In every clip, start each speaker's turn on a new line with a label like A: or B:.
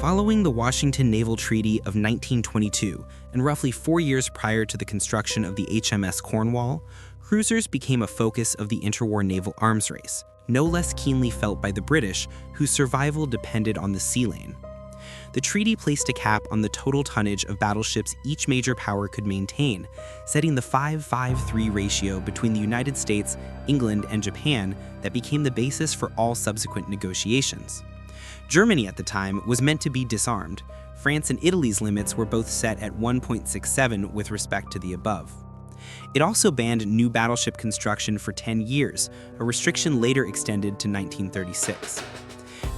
A: Following the Washington Naval Treaty of 1922, and roughly 4 years prior to the construction of the HMS Cornwall, cruisers became a focus of the interwar naval arms race, no less keenly felt by the British, whose survival depended on the sea lane. The treaty placed a cap on the total tonnage of battleships each major power could maintain, setting the 5-5-3 ratio between the United States, England, and Japan that became the basis for all subsequent negotiations. Germany at the time was meant to be disarmed. France and Italy's limits were both set at 1.67 with respect to the above. It also banned new battleship construction for 10 years, a restriction later extended to 1936.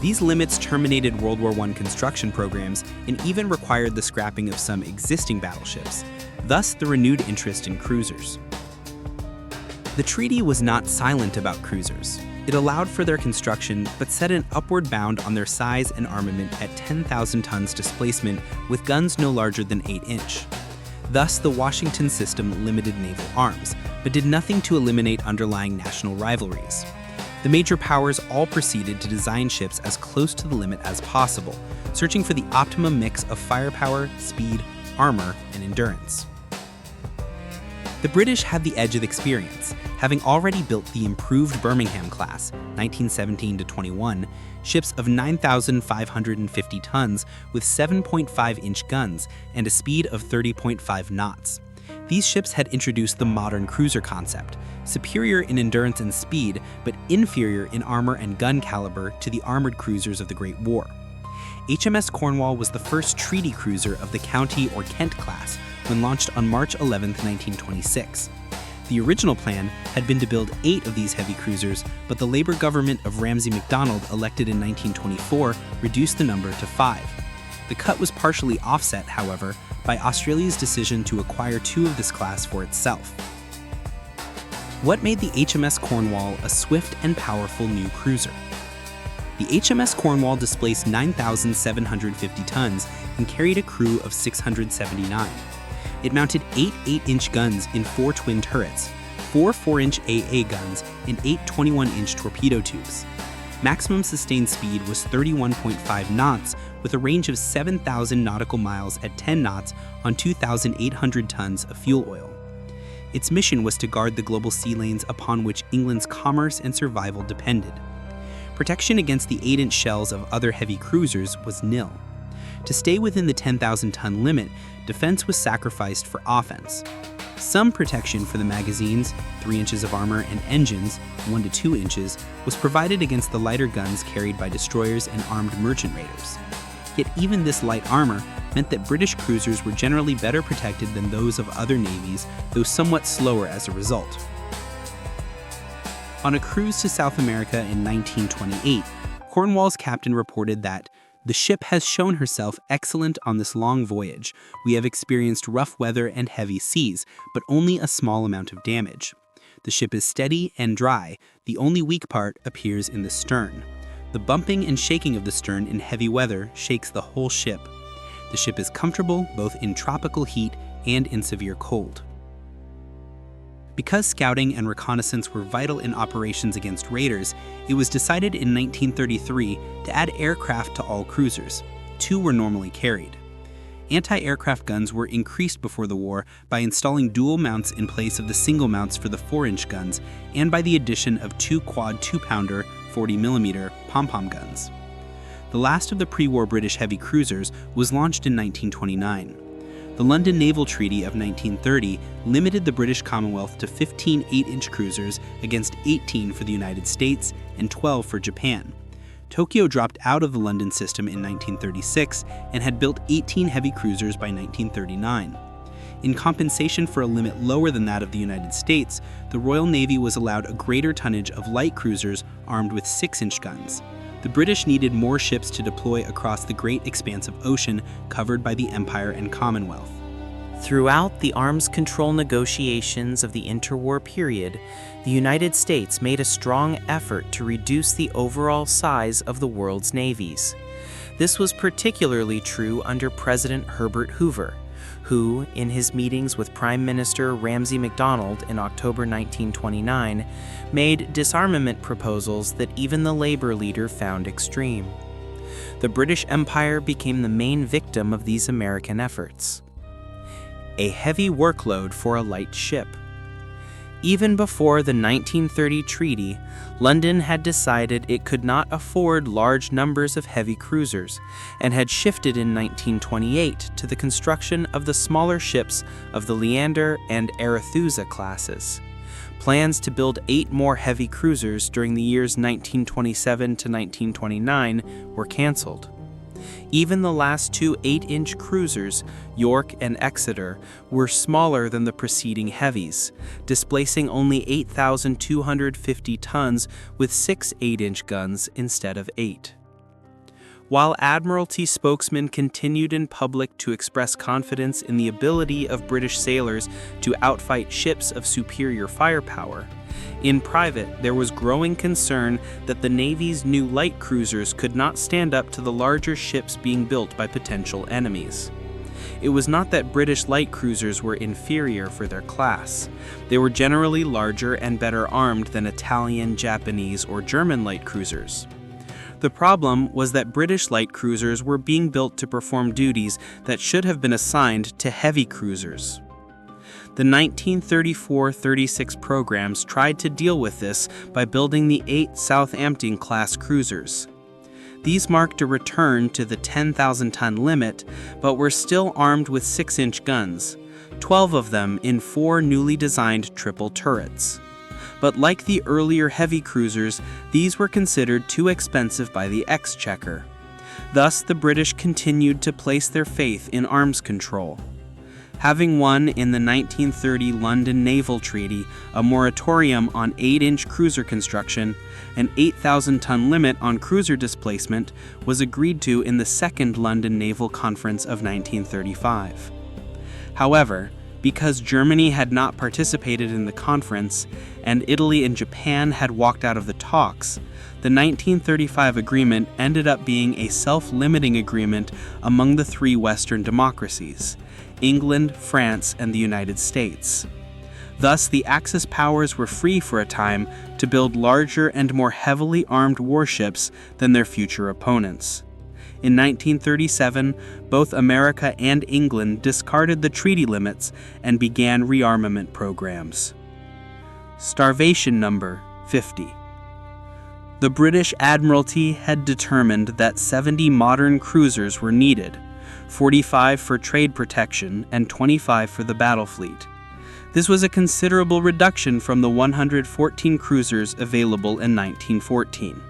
A: These limits terminated World War I construction programs and even required the scrapping of some existing battleships, thus the renewed interest in cruisers. The treaty was not silent about cruisers. It allowed for their construction, but set an upward bound on their size and armament at 10,000 tons displacement with guns no larger than 8-inch. Thus, the Washington system limited naval arms, but did nothing to eliminate underlying national rivalries. The major powers all proceeded to design ships as close to the limit as possible, searching for the optimum mix of firepower, speed, armor, and endurance. The British had the edge of experience, having already built the improved Birmingham class, 1917-21, ships of 9,550 tons with 7.5-inch guns and a speed of 30.5 knots. These ships had introduced the modern cruiser concept, superior in endurance and speed, but inferior in armor and gun caliber to the armored cruisers of the Great War. HMS Cornwall was the first treaty cruiser of the County or Kent class when launched on March 11, 1926. The original plan had been to build 8 of these heavy cruisers, but the Labour government of Ramsay MacDonald, elected in 1924, reduced the number to 5. The cut was partially offset, however, by Australia's decision to acquire 2 of this class for itself. What made the HMS Cornwall a swift and powerful new cruiser? The HMS Cornwall displaced 9,750 tons and carried a crew of 679. It mounted 8 8-inch guns in 4 twin turrets, 4 4-inch AA guns, and 8 21-inch torpedo tubes. Maximum sustained speed was 31.5 knots with a range of 7,000 nautical miles at 10 knots on 2,800 tons of fuel oil. Its mission was to guard the global sea lanes upon which England's commerce and survival depended. Protection against the 8-inch shells of other heavy cruisers was nil. To stay within the 10,000-ton limit, defense was sacrificed for offense. Some protection for the magazines, 3 inches of armor, and engines, 1 to 2 inches, was provided against the lighter guns carried by destroyers and armed merchant raiders. Yet even this light armor meant that British cruisers were generally better protected than those of other navies, though somewhat slower as a result. On a cruise to South America in 1928, Cornwall's captain reported that "The ship has shown herself excellent on this long voyage. We have experienced rough weather and heavy seas, but only a small amount of damage. The ship is steady and dry. The only weak part appears in the stern. The bumping and shaking of the stern in heavy weather shakes the whole ship. The ship is comfortable both in tropical heat and in severe cold." Because scouting and reconnaissance were vital in operations against raiders, it was decided in 1933 to add aircraft to all cruisers. 2 were normally carried. Anti-aircraft guns were increased before the war by installing dual mounts in place of the single mounts for the 4-inch guns, and by the addition of 2 quad 2-pounder 40mm pom-pom guns. The last of the pre-war British heavy cruisers was launched in 1929. The London Naval Treaty of 1930 limited the British Commonwealth to 15 8-inch cruisers against 18 for the United States and 12 for Japan. Tokyo dropped out of the London system in 1936 and had built 18 heavy cruisers by 1939. In compensation for a limit lower than that of the United States, the Royal Navy was allowed a greater tonnage of light cruisers armed with 6-inch guns. The British needed more ships to deploy across the great expanse of ocean covered by the Empire and Commonwealth.
B: Throughout the arms control negotiations of the interwar period, the United States made a strong effort to reduce the overall size of the world's navies. This was particularly true under President Herbert Hoover, who, in his meetings with Prime Minister Ramsay MacDonald in October 1929, made disarmament proposals that even the labor leader found extreme. The British Empire became the main victim of these American efforts. A heavy workload for a light ship. Even before the 1930 treaty, London had decided it could not afford large numbers of heavy cruisers and had shifted in 1928 to the construction of the smaller ships of the Leander and Arethusa classes. Plans to build 8 more heavy cruisers during the years 1927 to 1929 were canceled. Even the last 2 8-inch cruisers, York and Exeter, were smaller than the preceding heavies, displacing only 8,250 tons with 6 8-inch guns instead of 8. While Admiralty spokesmen continued in public to express confidence in the ability of British sailors to outfight ships of superior firepower, in private there was growing concern that the Navy's new light cruisers could not stand up to the larger ships being built by potential enemies. It was not that British light cruisers were inferior for their class. They were generally larger and better armed than Italian, Japanese, or German light cruisers. The problem was that British light cruisers were being built to perform duties that should have been assigned to heavy cruisers. The 1934-36 programs tried to deal with this by building the 8 Southampton-class cruisers. These marked a return to the 10,000-ton limit, but were still armed with 6-inch guns, 12 of them in 4 newly designed triple turrets. But like the earlier heavy cruisers, these were considered too expensive by the Exchequer. Thus, the British continued to place their faith in arms control. Having won in the 1930 London Naval Treaty a moratorium on 8-inch cruiser construction, an 8,000-ton limit on cruiser displacement was agreed to in the Second London Naval Conference of 1935. However, because Germany had not participated in the conference, and Italy and Japan had walked out of the talks, the 1935 agreement ended up being a self-limiting agreement among the 3 Western democracies, England, France, and the United States. Thus, the Axis powers were free for a time to build larger and more heavily armed warships than their future opponents. In 1937, both America and England discarded the treaty limits and began rearmament programs. Starvation number 50. The British Admiralty had determined that 70 modern cruisers were needed, 45 for trade protection and 25 for the battle fleet. This was a considerable reduction from the 114 cruisers available in 1914.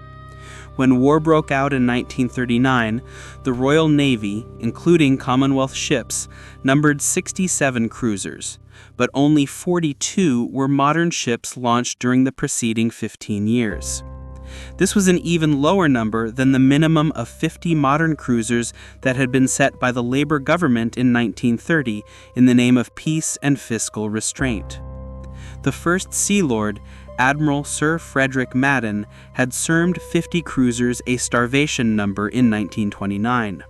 B: When war broke out in 1939, the Royal Navy, including Commonwealth ships, numbered 67 cruisers, but only 42 were modern ships launched during the preceding 15 years. This was an even lower number than the minimum of 50 modern cruisers that had been set by the Labour government in 1930 in the name of peace and fiscal restraint. The first Sea Lord, Admiral Sir Frederick Madden, had termed 50 cruisers a starvation number in 1929.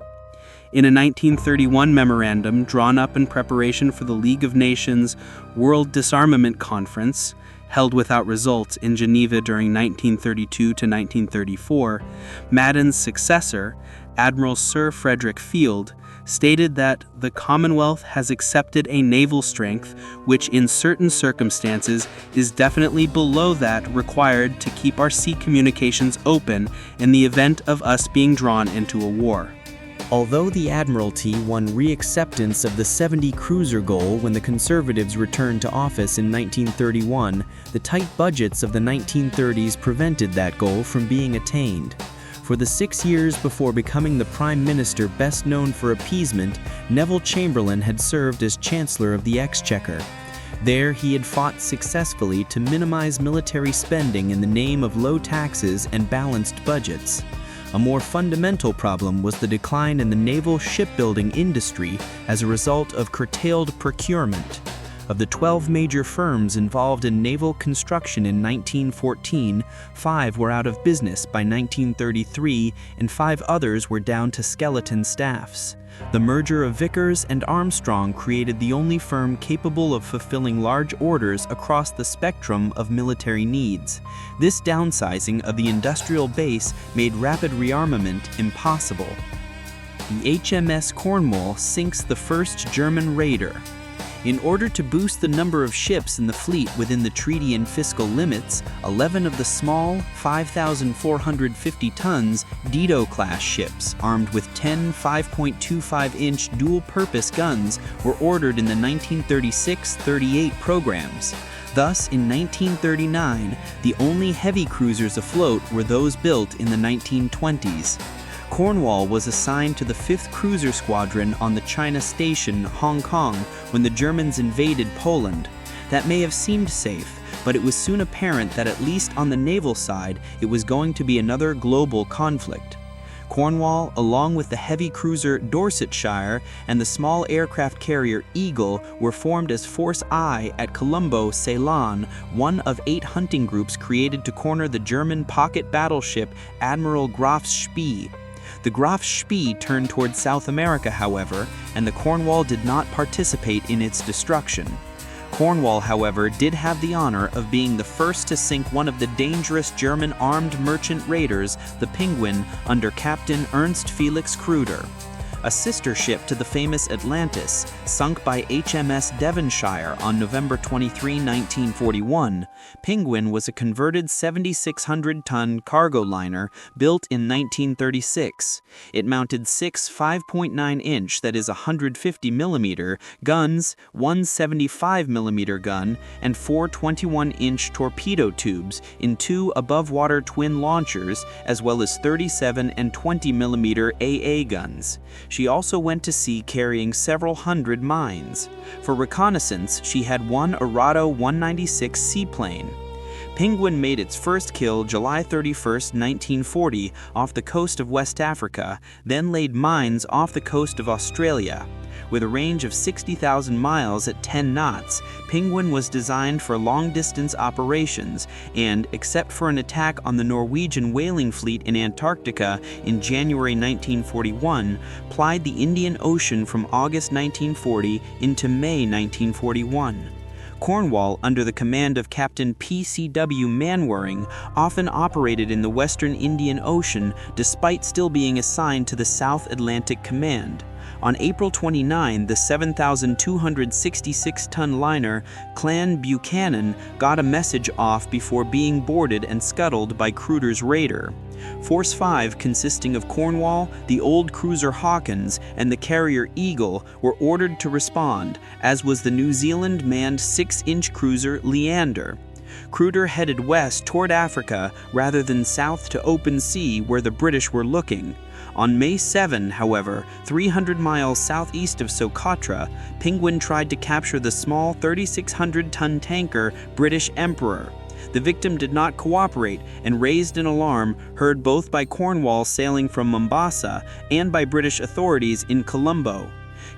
B: In a 1931 memorandum drawn up in preparation for the League of Nations World Disarmament Conference, held without results in Geneva during 1932 to 1934, Madden's successor, Admiral Sir Frederick Field, stated that the Commonwealth has accepted a naval strength which in certain circumstances is definitely below that required to keep our sea communications open in the event of us being drawn into a war.
C: Although the Admiralty won re-acceptance of the 70 cruiser goal when the Conservatives returned to office in 1931, the tight budgets of the 1930s prevented that goal from being attained. For the 6 years before becoming the Prime Minister best known for appeasement, Neville Chamberlain had served as Chancellor of the Exchequer. There he had fought successfully to minimize military spending in the name of low taxes and balanced budgets. A more fundamental problem was the decline in the naval shipbuilding industry as a result of curtailed procurement. Of the 12 major firms involved in naval construction in 1914, 5 were out of business by 1933, and 5 others were down to skeleton staffs. The merger of Vickers and Armstrong created the only firm capable of fulfilling large orders across the spectrum of military needs. This downsizing of the industrial base made rapid rearmament impossible. The HMS Cornwall sinks the first German raider. In order to boost the number of ships in the fleet within the treaty and fiscal limits, 11 of the small, 5,450 tons Dido-class ships, armed with 10 5.25-inch dual-purpose guns, were ordered in the 1936-38 programs. Thus, in 1939, the only heavy cruisers afloat were those built in the 1920s. Cornwall was assigned to the 5th Cruiser Squadron on the China Station, Hong Kong, when the Germans invaded Poland. That may have seemed safe, but it was soon apparent that at least on the naval side, it was going to be another global conflict. Cornwall, along with the heavy cruiser Dorsetshire and the small aircraft carrier Eagle, were formed as Force I at Colombo, Ceylon, one of 8 hunting groups created to corner the German pocket battleship Admiral Graf Spee. The Graf Spee turned toward South America, however, and the Cornwall did not participate in its destruction. Cornwall, however, did have the honor of being the first to sink one of the dangerous German armed merchant raiders, the Pinguin, under Captain Ernst Felix Kruder. A sister ship to the famous Atlantis, sunk by HMS Devonshire on November 23, 1941, Pinguin was a converted 7,600-ton cargo liner built in 1936. It mounted 6 5.9-inch, that is 150mm, guns, one 75mm gun, and 4 21-inch torpedo tubes in 2 above-water twin launchers, as well as 37 and 20mm AA guns. She also went to sea carrying several hundred mines. For reconnaissance, she had one Arado 196 seaplane. Pinguin made its first kill July 31, 1940, off the coast of West Africa, then laid mines off the coast of Australia. With a range of 60,000 miles at 10 knots, Pinguin was designed for long-distance operations and, except for an attack on the Norwegian whaling fleet in Antarctica in January 1941, plied the Indian Ocean from August 1940 into May 1941. Cornwall, under the command of Captain P.C.W. Manwaring, often operated in the Western Indian Ocean despite still being assigned to the South Atlantic Command. On April 29, the 7,266-ton liner Clan Buchanan got a message off before being boarded and scuttled by Kruder's raider. Force 5, consisting of Cornwall, the old cruiser Hawkins, and the carrier Eagle, were ordered to respond, as was the New Zealand manned 6-inch cruiser Leander. Kruder headed west toward Africa rather than south to open sea where the British were looking. On May 7, however, 300 miles southeast of Socotra, Pinguin tried to capture the small 3,600-ton tanker British Emperor. The victim did not cooperate and raised an alarm heard both by Cornwall sailing from Mombasa and by British authorities in Colombo.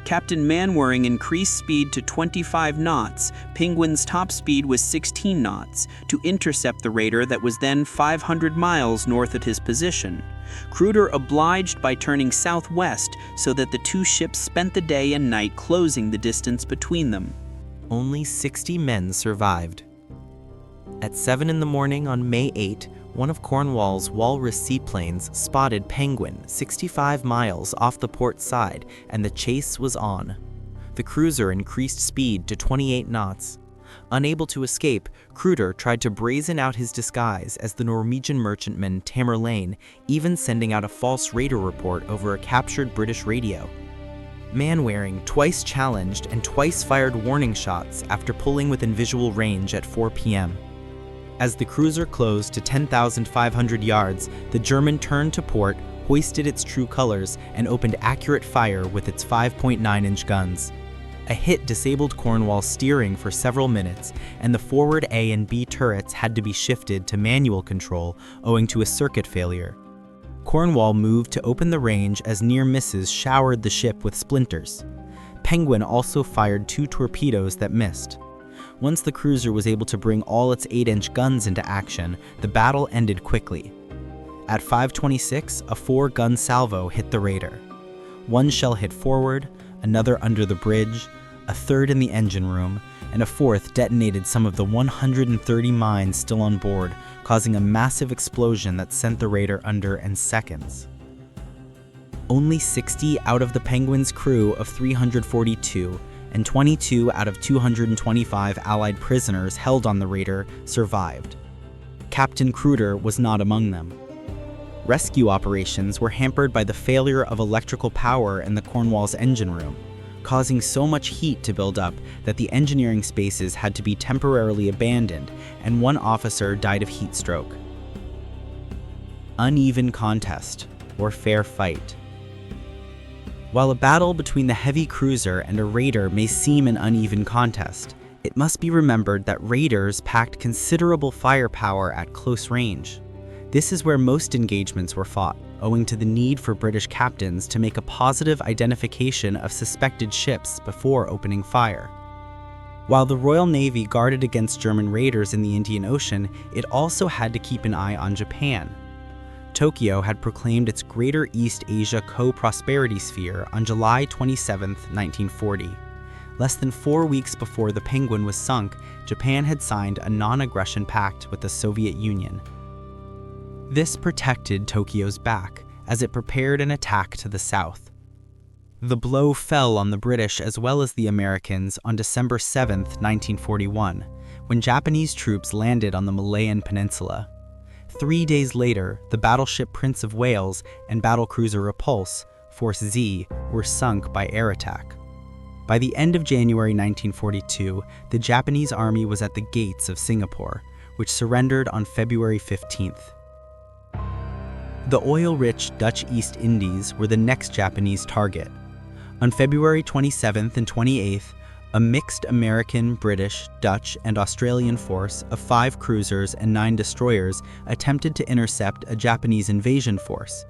C: Captain Manwaring increased speed to 25 knots. Pinguin's top speed was 16 knots to intercept the raider that was then 500 miles north of his position. Kruder obliged by turning southwest so that the two ships spent the day and night closing the distance between them.
B: Only 60 men survived. At 7 in the morning on May 8, one of Cornwall's walrus seaplanes spotted Penguin 65 miles off the port side, and the chase was on. The cruiser increased speed to 28 knots. Unable to escape, Kruder tried to brazen out his disguise as the Norwegian merchantman Tamerlane, even sending out a false radar report over a captured British radio. Manwaring twice challenged and twice fired warning shots after pulling within visual range at 4 p.m. As the cruiser closed to 10,500 yards, the German turned to port, hoisted its true colors, and opened accurate fire with its 5.9-inch guns. A hit disabled Cornwall's steering for several minutes, and the forward A and B turrets had to be shifted to manual control owing to a circuit failure. Cornwall moved to open the range as near misses showered the ship with splinters.
A: Penguin also fired 2 torpedoes that missed. Once the cruiser was able to bring all its 8-inch guns into action, the battle ended quickly. At 5:26, a 4-gun salvo hit the raider. 1 shell hit forward, another under the bridge, a third in the engine room, and a 4th detonated some of the 130 mines still on board, causing a massive explosion that sent the raider under in seconds. Only 60 out of the Penguin's crew of 342 and 22 out of 225 Allied prisoners held on the raider survived. Captain Kruder was not among them. Rescue operations were hampered by the failure of electrical power in the Cornwall's engine room, causing so much heat to build up that the engineering spaces had to be temporarily abandoned, and 1 officer died of heat stroke. Uneven contest, or fair fight. While a battle between the heavy cruiser and a raider may seem an uneven contest, it must be remembered that raiders packed considerable firepower at close range. This is where most engagements were fought, owing to the need for British captains to make a positive identification of suspected ships before opening fire. While the Royal Navy guarded against German raiders in the Indian Ocean, it also had to keep an eye on Japan. Tokyo had proclaimed its Greater East Asia Co-Prosperity Sphere on July 27, 1940. Less than 4 weeks before the Penguin was sunk, Japan had signed a non-aggression pact with the Soviet Union. This protected Tokyo's back as it prepared an attack to the south. The blow fell on the British as well as the Americans on December 7, 1941, when Japanese troops landed on the Malayan Peninsula. 3 days later, the battleship Prince of Wales and battlecruiser Repulse, Force Z, were sunk by air attack. By the end of January 1942, the Japanese army was at the gates of Singapore, which surrendered on February 15th. The oil-rich Dutch East Indies were the next Japanese target. On February 27th and 28th, a mixed American, British, Dutch, and Australian force of 5 cruisers and 9 destroyers attempted to intercept a Japanese invasion force.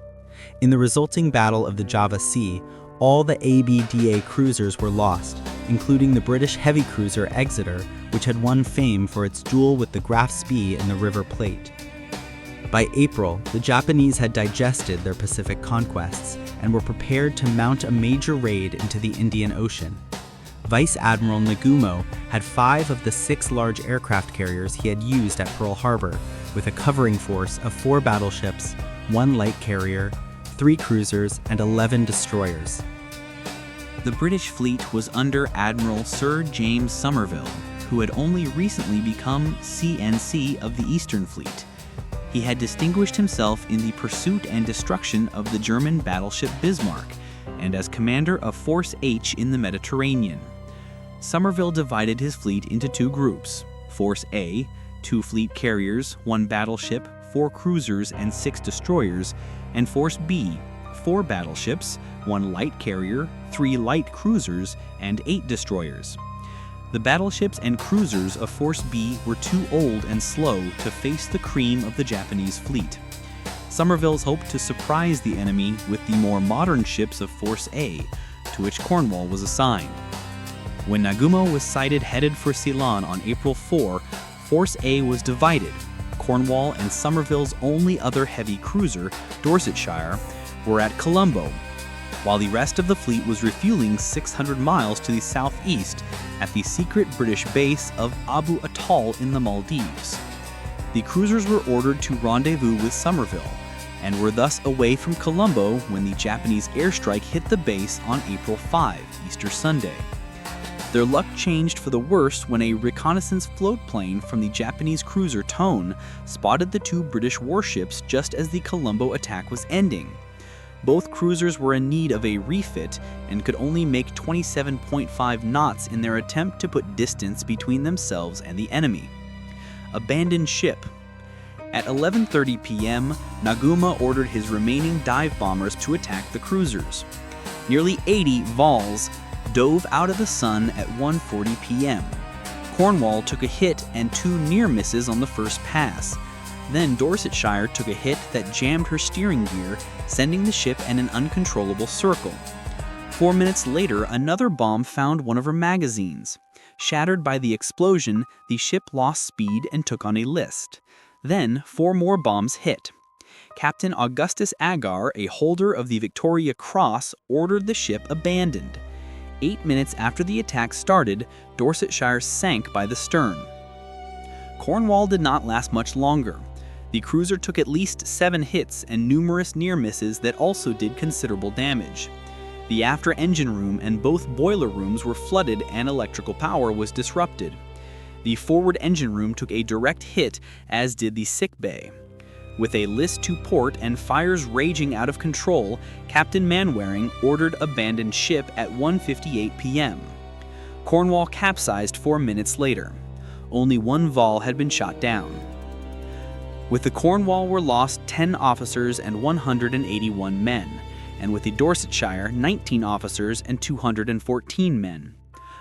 A: In the resulting Battle of the Java Sea, all the ABDA cruisers were lost, including the British heavy cruiser Exeter, which had won fame for its duel with the Graf Spee in the River Plate. By April, the Japanese had digested their Pacific conquests and were prepared to mount a major raid into the Indian Ocean. Vice Admiral Nagumo had 5 of the 6 large aircraft carriers he had used at Pearl Harbor, with a covering force of 4 battleships, 1 light carrier, 3 cruisers, and 11 destroyers. The British fleet was under Admiral Sir James Somerville, who had only recently become CNC of the Eastern Fleet. He had distinguished himself in the pursuit and destruction of the German battleship Bismarck, and as commander of Force H in the Mediterranean. Somerville divided his fleet into 2 groups: Force A, 2 fleet carriers, 1 battleship, 4 cruisers, and 6 destroyers, and Force B, 4 battleships, 1 light carrier, 3 light cruisers, and 8 destroyers. The battleships and cruisers of Force B were too old and slow to face the cream of the Japanese fleet. Somerville's hoped to surprise the enemy with the more modern ships of Force A, to which Cornwall was assigned. When Nagumo was sighted headed for Ceylon on April 4, Force A was divided. Cornwall and Somerville's only other heavy cruiser, Dorsetshire, were at Colombo, while the rest of the fleet was refueling 600 miles to the southeast at the secret British base of Abu Atoll in the Maldives. The cruisers were ordered to rendezvous with Somerville, and were thus away from Colombo when the Japanese airstrike hit the base on April 5, Easter Sunday. Their luck changed for the worse when a reconnaissance float plane from the Japanese cruiser Tone spotted the 2 British warships just as the Colombo attack was ending. Both cruisers were in need of a refit and could only make 27.5 knots in their attempt to put distance between themselves and the enemy. Abandoned ship. At 11:30 p.m., Nagumo ordered his remaining dive bombers to attack the cruisers. Nearly 80 Vols dove out of the sun at 1:40 p.m. Cornwall took a hit and 2 near misses on the first pass. Then Dorsetshire took a hit that jammed her steering gear, sending the ship in an uncontrollable circle.
D: 4 minutes later, another bomb found one of her magazines. Shattered by the explosion, the ship lost speed and took on a list. Then, 4 more bombs hit. Captain Augustus Agar, a holder of the Victoria Cross, ordered the ship abandoned. 8 minutes after the attack started, Dorsetshire sank by the stern. Cornwall did not last much longer. The cruiser took at least 7 hits and numerous near misses that also did considerable damage. The after engine room and both boiler rooms were flooded and electrical power was disrupted. The forward engine room took a direct hit, as did the sick bay. With a list to port and fires raging out of control, Captain Manwaring ordered abandoned ship at 1:58 p.m. Cornwall capsized 4 minutes later. Only 1 vol had been shot down. With the Cornwall were lost 10 officers and 181 men, and with the Dorsetshire 19 officers and 214 men.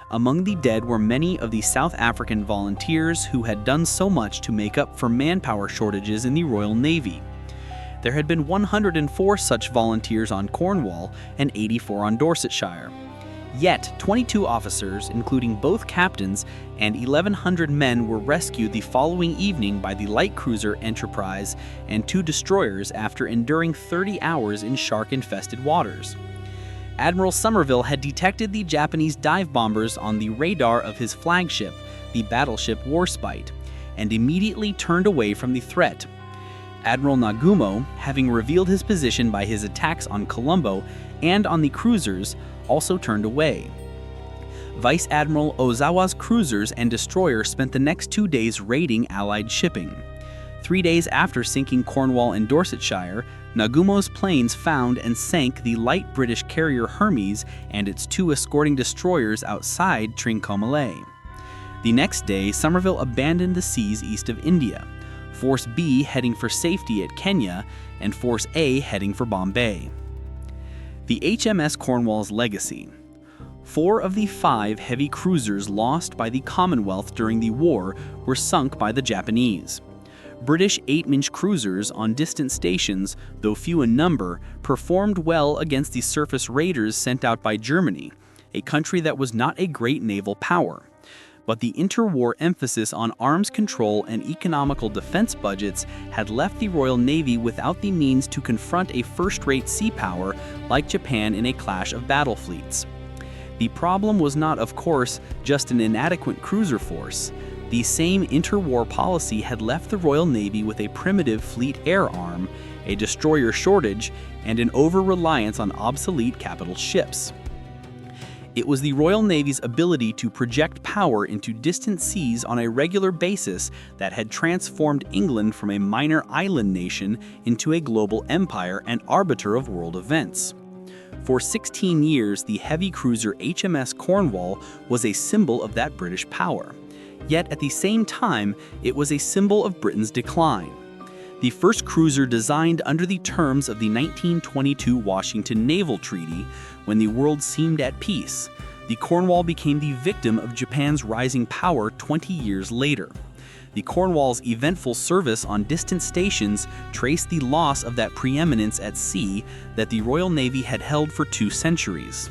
D: Among the dead were many of the South African volunteers who had done so much to make up for manpower shortages in the Royal Navy. There had been 104 such volunteers on Cornwall and 84 on Dorsetshire. Yet, 22 officers, including both captains, and 1,100 men were rescued the following evening by the light cruiser Enterprise and 2 destroyers after enduring 30 hours in shark-infested waters. Admiral Somerville had detected the Japanese dive bombers on the radar of his flagship, the battleship Warspite, and immediately turned away from the threat. Admiral Nagumo, having revealed his position by his attacks on Colombo and on the cruisers, also turned away. Vice Admiral Ozawa's cruisers and destroyers spent the next 2 days raiding Allied shipping. 3 days after sinking Cornwall and Dorsetshire, Nagumo's planes found and sank the light British carrier Hermes and its 2 escorting destroyers outside Trincomalee. The next day, Somerville abandoned the seas east of India, Force B heading for safety at Kenya, and Force A heading for Bombay. The HMS Cornwall's legacy. 4 of the 5 heavy cruisers lost by the Commonwealth during the war were sunk by the Japanese. British 8-inch cruisers on distant stations, though few in number, performed well against the surface raiders sent out by Germany, a country that was not a great naval power. But the interwar emphasis on arms control and economical defense budgets had left the Royal Navy without the means to confront a first-rate sea power like Japan in a clash of battle fleets. The problem was not, of course, just an inadequate cruiser force. The same interwar policy had left the Royal Navy with a primitive fleet air arm, a destroyer shortage, and an over-reliance on obsolete capital ships. It was the Royal Navy's ability to project power into distant seas on a regular basis that had transformed England from a minor island nation into a global empire and arbiter of world events. For 16 years, the heavy cruiser HMS Cornwall was a symbol of that British power. Yet at the same time, it was a symbol of Britain's decline. The first cruiser designed under the terms of the 1922 Washington Naval Treaty, when the world seemed at peace, the Cornwall became the victim of Japan's rising power 20 years later. The Cornwall's eventful service on distant stations traced the loss of that preeminence at sea that the Royal Navy had held for 2 centuries.